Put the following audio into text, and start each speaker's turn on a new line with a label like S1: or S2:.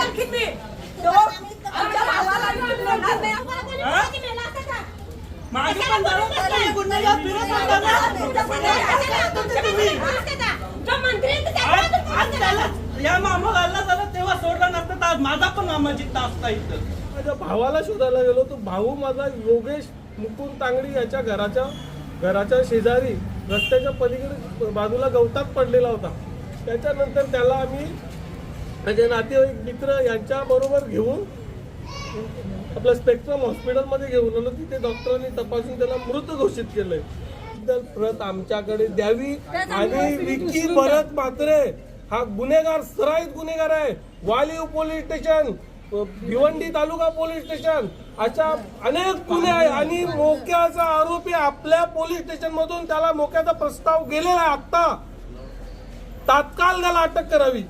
S1: आणखीन मी आमच्या भावाला विचारणार नाही.
S2: माझी पण जबाबदारी गुन्हे घेऊन फिरत होता ना. आज त्याला या मामाला झालं तेव्हा सोडलं नसतं तर आज माझा पण मामा जिद्द असता इथं.
S3: माझ्या भावाला शोधायला गेलो तो भाऊ माझा योगेश मुकुंद तांगडी याच्या घराच्या शेजारी रस्त्याच्या पलीकडे बाजूला गवतात पडलेला होता. त्याच्यानंतर त्याला आम्ही माझे नातेवाईक मित्र यांच्या बरोबर घेऊन आपल्या स्पेक्ट्रम हॉस्पिटलमध्ये घेऊन आलो. तिथे डॉक्टरांनी तपासून त्याला मृत घोषित केलंय. प्रत आमच्याकडे द्यावी. आणि विकी भरत म्हात्रे हा गुन्हेगार, सराईत गुन्हेगार आहे. वालीव पोलीस स्टेशन, भिवंडी तालुका पोलीस स्टेशन अशा अनेक गुन्हे आहे. आणि मोक्याचा आरोपी आपल्या पोलीस स्टेशन मधून त्याला मोक्याचा प्रस्ताव गेलेला आहे. आता तात्काळ त्याला अटक करावी.